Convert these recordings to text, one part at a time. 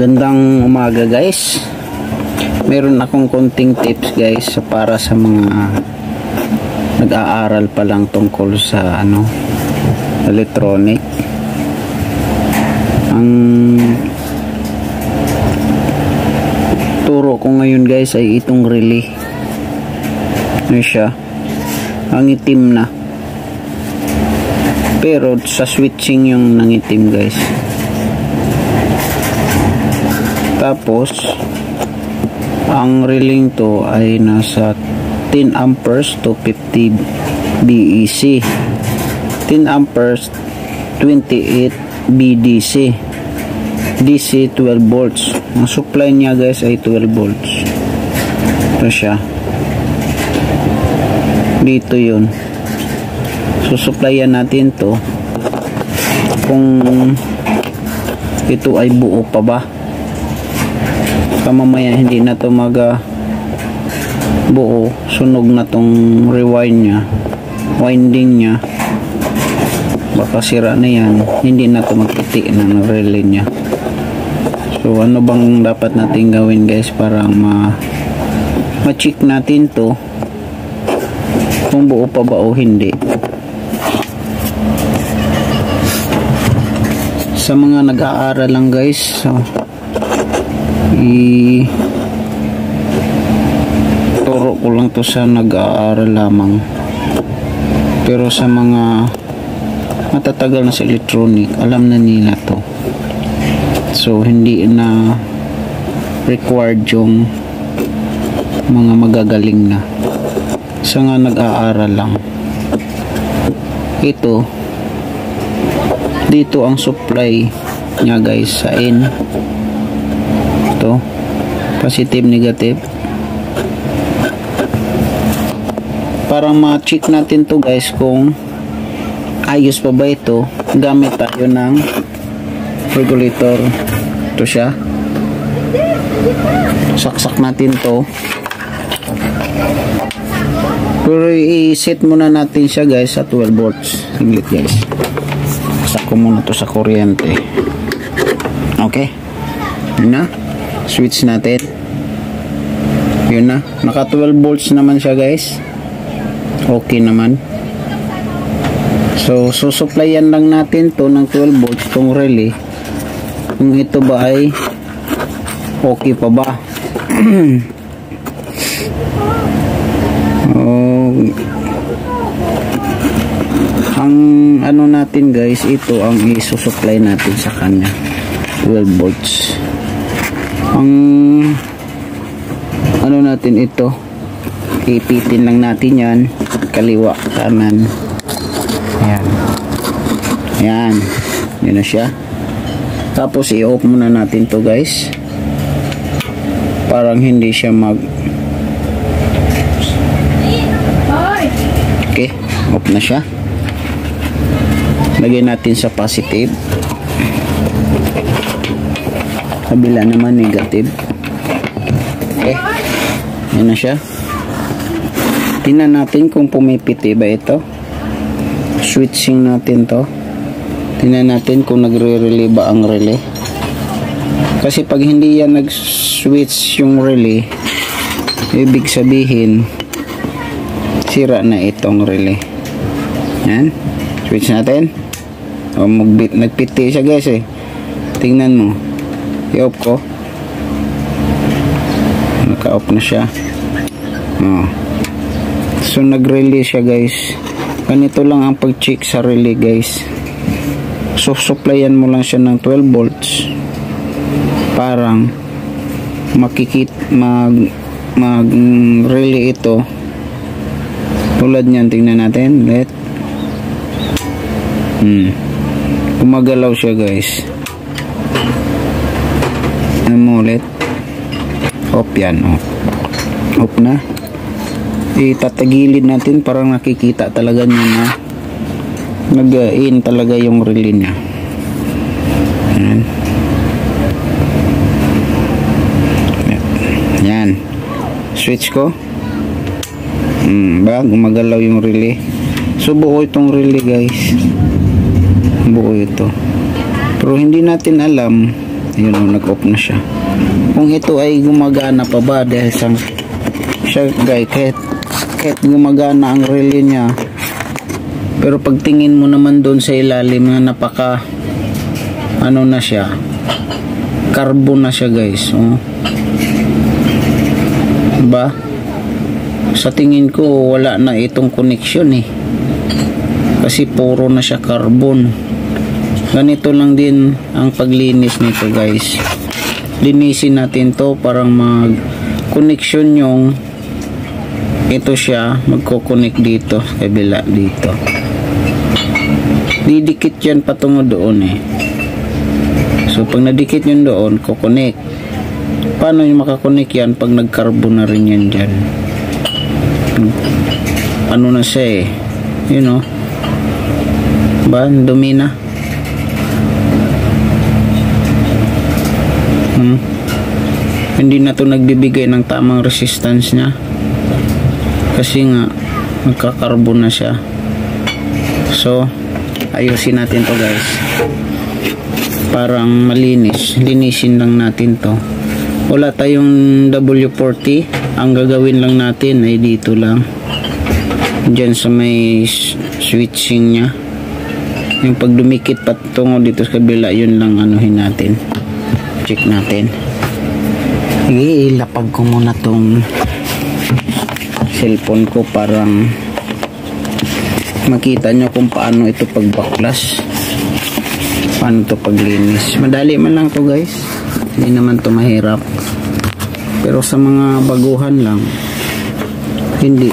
Magandang umaga guys. Meron akong konting tips guys para sa mga nag-aaral pa lang tungkol sa electronic. Ang turo ko ngayon guys ay itong relay. Ano siya? Ang itim na. Pero sa switching yung nangitim guys. Tapos ang relay to ay nasa 10 amperes to 50 BEC, 10 amperes 28 BDC, DC 12 volts. Ang supply niya guys ay 12 volts. Ito siya, dito yun. Susuplayan natin to kung ito ay buo pa ba. Mamaya hindi na to buo, sunog na tong winding nya, baka sira na yan, hindi na to magputi ng relay nya. So ano bang dapat natin gawin guys para ma-check natin to kung buo pa ba o hindi. Sa mga nag-aaral lang guys, turo ko lang to sa nag-aaral lamang, pero sa mga matatagal na sa electronic alam na nila to, so hindi na required yung mga magagaling na. Sa nga nag-aaral lang, ito dito ang supply nya guys sa N. Ito positive, negative. Para ma-check natin to guys kung ayos pa ba ito, gamit tayo ng regulator. Ito siya, saksak natin to, pero i-set muna natin siya guys sa 12 volts. Saglit guys, saksak ko muna to sa kuryente. Okay, yun na, switch natin. Yun na, naka 12 volts naman siya guys. Okay naman. So susuplayan lang natin to ng 12 volts tong relay, kung ito ba ay okay pa ba. Ang ano natin guys, ito ang isusupply natin sa kanya, 12 volts. Ang ano natin ito, ipitin lang natin yan, kaliwa, kanan. Ayan. Ayan. Yan na siya. Tapos i-off muna natin to guys. Parang hindi siya okay, off na siya. Lagay natin sa positive. Kabila naman negative. Okay. Yan na siya. Tingnan natin kung pumipiti ba ito. Switching natin to. Tingnan natin kung nagre-relay ba ang relay. Kasi pag hindi yan nag-switch yung relay, ibig sabihin sira na itong relay. Yan. Switch natin. O, nagpiti siya guys eh. Tingnan mo. I-off ko. Naka-off na siya. O. So nag-relay siya guys. Ganito lang ang pag-check sa relay guys. So supplyan mo lang siya ng 12 volts. Parang mag-relay ito. Tulad niyan, tingnan natin. Gumagalaw siya guys. Ano mo ulit? Off yan. Off na. Itatagilid natin, parang nakikita talaga niya na nag-in talaga yung relay niya. Yan. Yan. Switch ko. Gumagalaw yung relay. So buo itong relay guys. Buo ito. Pero hindi natin alam Ayun o, nag-off na siya. Kung ito ay gumagana pa ba dahil siya guys, kahit gumagana ang relay niya, pero pagtingin mo naman doon sa ilalim na napaka ano na siya, carbon na siya guys. Oh. Diba? Sa tingin ko wala na itong connection eh, kasi puro na siya carbon. Ganito lang din ang paglinis nito guys. Linisin natin to, parang mag connection yung ito siya, magko-connect dito kabila dito. Didikit yan patungo doon eh. So pag nadikit yun doon, ko-connect. Paano yung makakonect yan pag nag-carbon na rin yan dyan? Ano na siya eh, you know, ba, dumi na. Hindi na to nagbibigay ng tamang resistance niya, kasi nga nagka-carbon na siya. So ayusin natin to guys, parang malinis. Linisin lang natin to. Wala tayong W40. Ang gagawin lang natin ay dito lang, dyan sa may switching nya, yung pag dumikit patungo dito sa kabila, yun lang anuhin natin, check natin. Ilapag ko muna tong cellphone ko, parang makita nyo kung paano ito pagbaklas, paano ito paglinis. Madali man lang to guys, hindi naman to mahirap. Pero sa mga baguhan lang, hindi,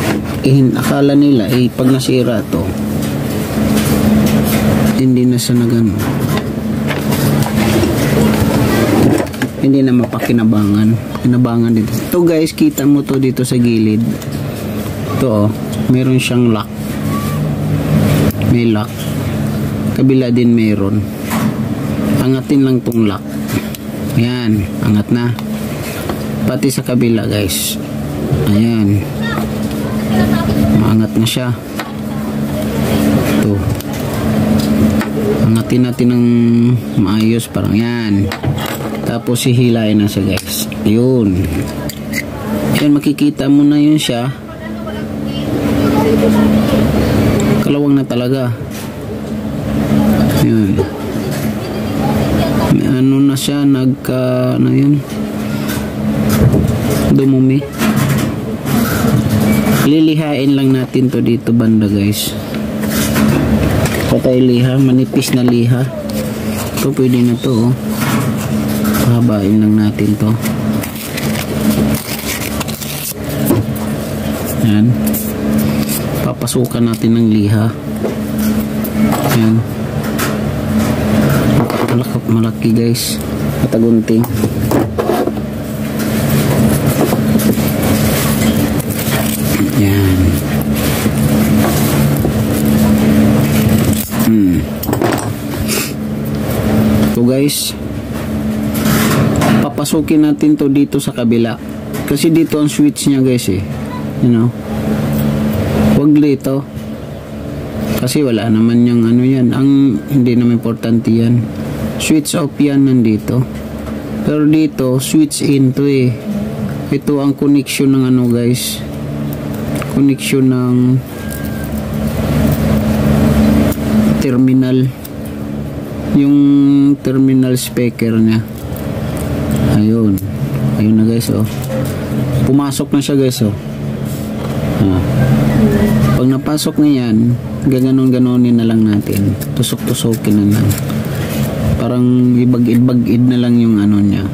akala nila pag nasira to, hindi na siya nagano, hindi na kinabangan dito. Ito guys, kita mo to dito sa gilid. Ito oh, meron siyang lock. May lock. Kabila din meron. Angatin lang tong lock. Ayan, angat na. Pati sa kabila guys. Ayan. Maangat na siya. Ito. Angatin natin ng maayos, parang yan. Tapos hihilain na siya guys. Yun. Yan, makikita mo na yun siya. Kalawang na talaga. Yun. Ano na siya, ano yun, dumumi. Lilihain lang natin to dito banda guys. Patay liha, manipis na liha. Ito pwede na to oh. Habain lang natin to. Yan. Papasukan natin ng liha. Yan. Malaki guys. Matagunting. Yan. So guys, papasukin natin to dito sa kabila, kasi dito ang switch nya guys eh, you know. Wag dito kasi wala naman yung ano yan, ang hindi naman importante yan. Switch off yan nandito, pero dito switch in to eh. Ito ang connection ng ano guys, connection ng terminal, yung terminal speaker nya. Ayun. Ayun na guys oh. Pumasok na siya guys oh. Pag napasok na yan, gaganon-ganonin na lang natin. Tusok-tusokin na lang. Parang ibag-id na lang yung ano niya.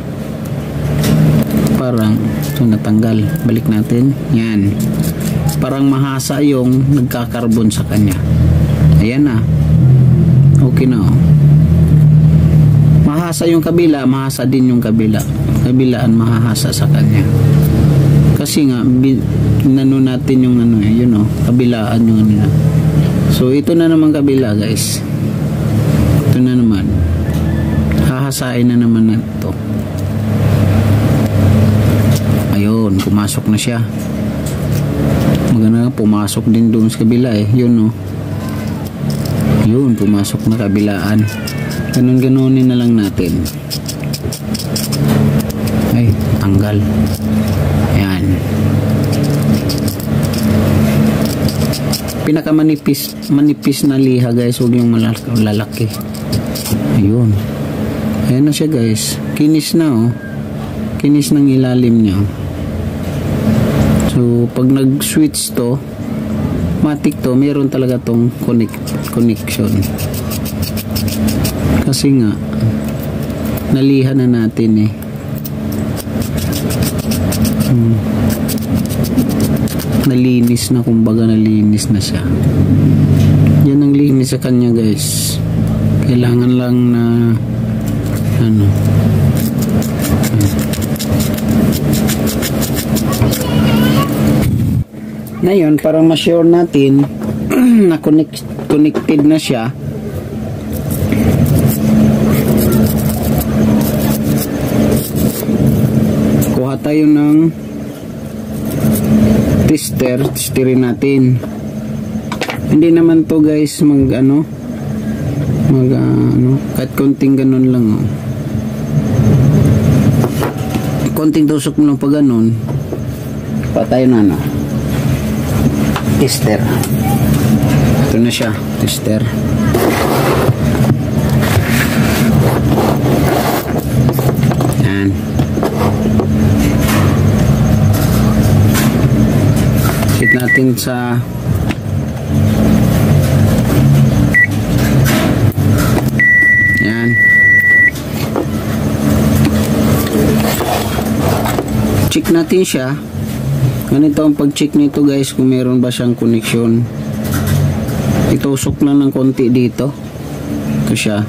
Parang so natanggal. Balik natin. Yan. Parang mahasa yung nagkakarbon sa kanya. Ayan na. Okay na oh. Mahasa yung kabila, mahasa din yung kabila. Kabilaan mahahasa sa kanya. Kasi nga nano natin yung ano eh, yun oh, kabilaan yung ano na. So ito na naman kabila guys. Ito na naman. Hahasain na naman na ito. Ayun, pumasok na siya. Maganda, pumasok din doon sa kabila eh. Yun oh. Yun, pumasok na kabilaan. Ganun-ganunin na lang natin. matanggal. Ayan. Manipis na liha guys, huwag yung malalaki. Ayun. Ayan na siya guys. Kinis na oh. Kinis ng ilalim niya. So pag nag-switch to, matik to, meron talaga tong connection. Kasi nga nalihan na natin eh. Nalinis na, kumbaga nalinis na siya. Yan ang linis sa kanya guys. Kailangan lang na ano, ngayon para ma-sure natin na connected na siya, kuha tayo ng testerin natin. Hindi naman to guys kahit konting ganun lang oh. Konting tusok mo lang pa ganun, pa tayo na tester. Ito na siya, tester. Yan. Check natin sa yan. Check natin siya. Ganito ang pag-check nito guys, kung meron ba siyang connection. Itusok lang ng konti dito. Ito siya.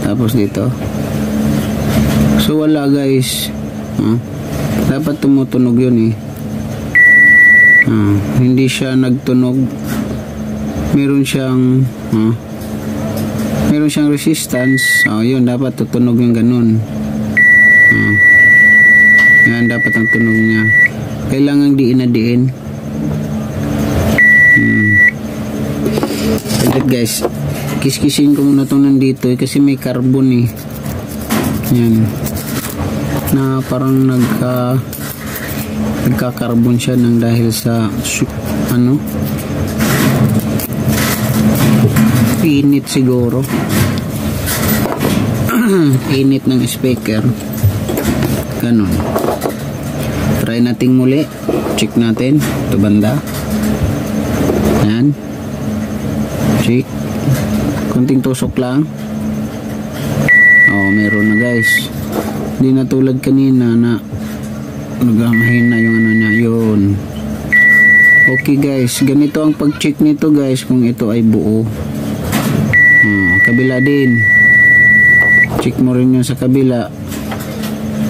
Tapos dito. So wala guys. Dapat tumutunog yun eh. Hindi siya nagtunog. Meron siyang resistance. Yun, dapat tutunog yung ganun. Yan, dapat ang tunog niya. Kailangan diin na diin. Guys, kiskisin ko muna itong nandito eh, kasi may carbon eh. Yan. Na parang nagka-carbon siya nang dahil sa init siguro. Init ng speaker. Ganun. Try natin muli. Check natin. Ito banda. Yan. Check. Kunting tusok lang. Meron na guys. Hindi na tulad kanina na naghahina yung niya. Yun. Okay guys. Ganito ang pag-check nito guys kung ito ay buo. Kabila din. Check mo rin yung sa kabila.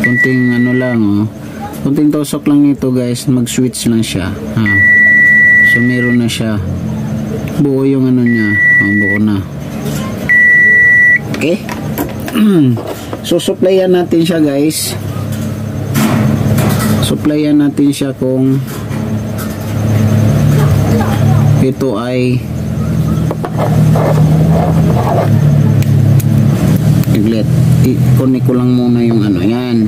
Kunting lang kunting tusok lang nito guys, mag-switch lang siya. So meron na siya. Buo yung niya. Buo na. Okay. So supplyan natin siya guys. Supplyan natin siya kung ito ay i-connect ko lang muna yung yan.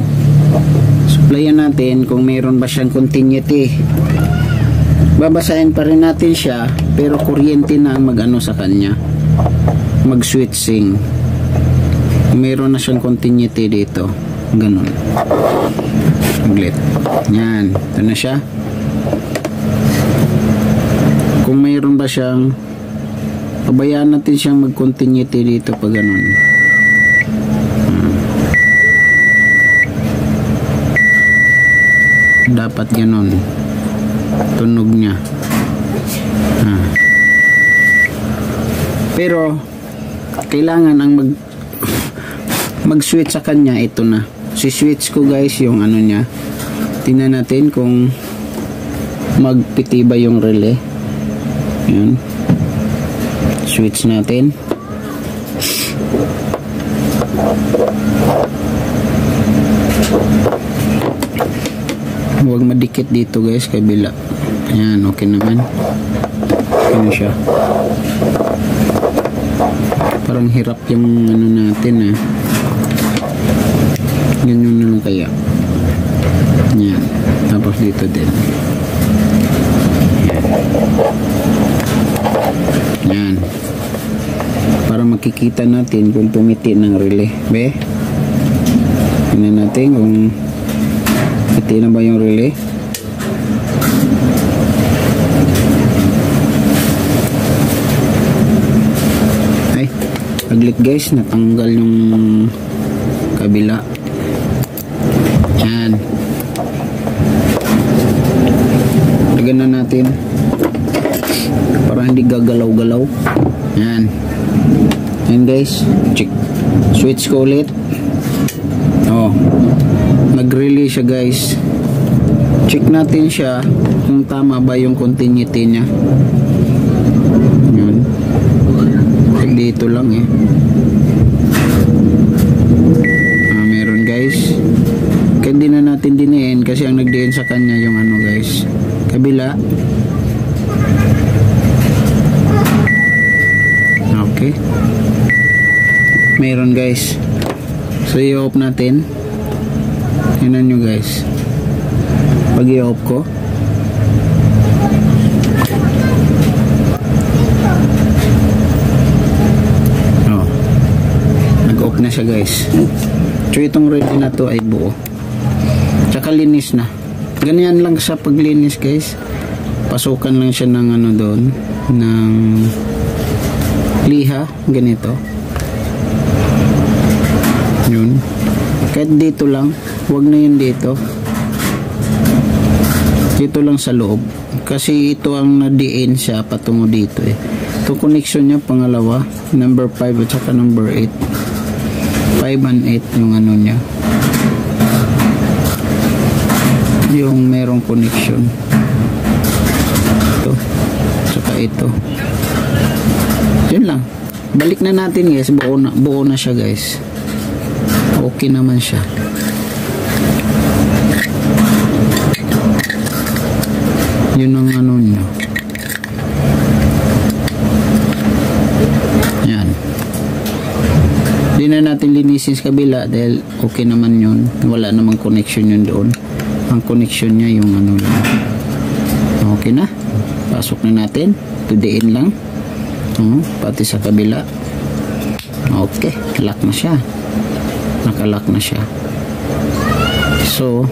Supplyan natin kung mayroon ba siyang continuity. Babasahin pa rin natin siya, pero kuryente na ang sa kanya, mag-switching. Mayroon na siyang continuity dito, ganun. Ulit. Yan, ito na siya. Kung mayroon ba siyang, pabayaan natin siyang mag-continuity dito pag ganun. Dapat ganun tunog niya. Pero kailangan ang mag-switch sa kanya, ito na. Si-switch ko guys yung niya. Tingnan natin kung magpitiba yung relay. Yan. Switch natin. Huwag madikit dito guys, kabila. Ayan, okay naman. Okay na siya. Parang hirap yung natin ganyan na lang kaya. Yan. Tapos dito din. Yan. Para makikita natin kung pumiti ng relay. Be? Tingnan natin kung piti na ba yung relay. Ay, aglit guys, natanggal yung kabila. Yan. Lagyan na natin para hindi gagalaw-galaw. Yan. Yan guys, check. Switch ko ulit. Oh, nag-relay siya guys. Check natin siya kung tama ba yung continuity niya. Yun. Dito lang eh. Meron guys. Kaya di na natin diniin kasi ang nagdiin sa kanya yung ano guys, kabila. Okay. Meron guys. So i-off natin. Tingnan nyo guys. Pag i-off ko, nag-off na siya guys. So itong relay na to ay buo. Tsaka linis na. Ganyan lang sa paglinis guys. Pasukan lang siya ng ano doon, ng liha, ganito. Yun. Kahit dito lang, wag na yun dito. Dito lang sa loob. Kasi ito ang nadiin siya patungo dito eh. Ito connection niya pangalawa, number 5 at saka number 8. 5 and 8 yung ano niya. Yung merong connection. Ito. Saka ito. Yun lang. Balik na natin guys. Buo na siya guys. Okay naman siya. Yun ang ano niya. Yan. Di na natin linisin sa kabila dahil okay naman yun. Wala namang connection yun doon. Ang connection niya yung ano lang. Okay na. Pasok na natin. Tudiin lang. Pati sa kabila. Okay. Lock na siya. Nakalock na siya. So,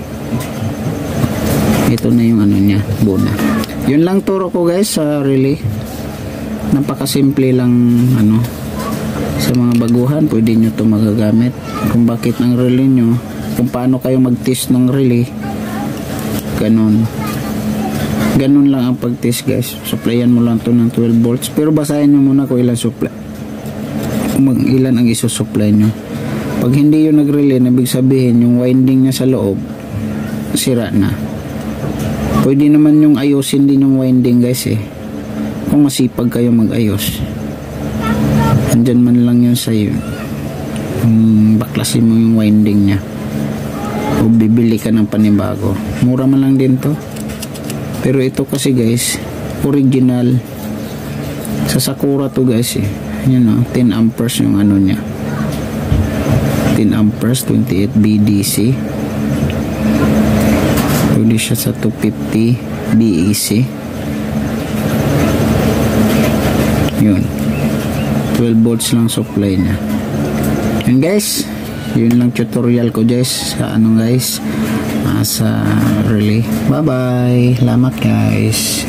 ito na yung ano niya. Buna. Yun lang turo ko guys sa relay. Napakasimple lang ano. Sa mga baguhan, pwede nyo ito magagamit. Kung bakit ng relay nyo, kung paano kayo mag-test ng relay. Ganun lang ang pag-test guys. Supplyan mo lang ito ng 12 volts. Pero basahin nyo muna kung ilan supply. Kung ilan ang isusupply nyo. Pag hindi yung nag-relay, ibig sabihin yung winding niya sa loob, sira na. Pwede naman yung ayusin din yung winding guys eh. Kung masipag kayo mag-ayos. Andyan man lang yun sa'yo. Baklasin mo yung winding niya. O bibili ka ng panibago. Mura man lang din to. Pero ito kasi guys, original. Sa Sakura to guys eh. Yun o, 10 amperes yung ano niya. 10 amperes, 28 BDC. Pwede siya sa 250 BEC. Yun. 12 volts lang supply niya. Yun guys. Yun lang tutorial ko guys. Sa ano guys. Sa relay. Bye bye. Salamat guys.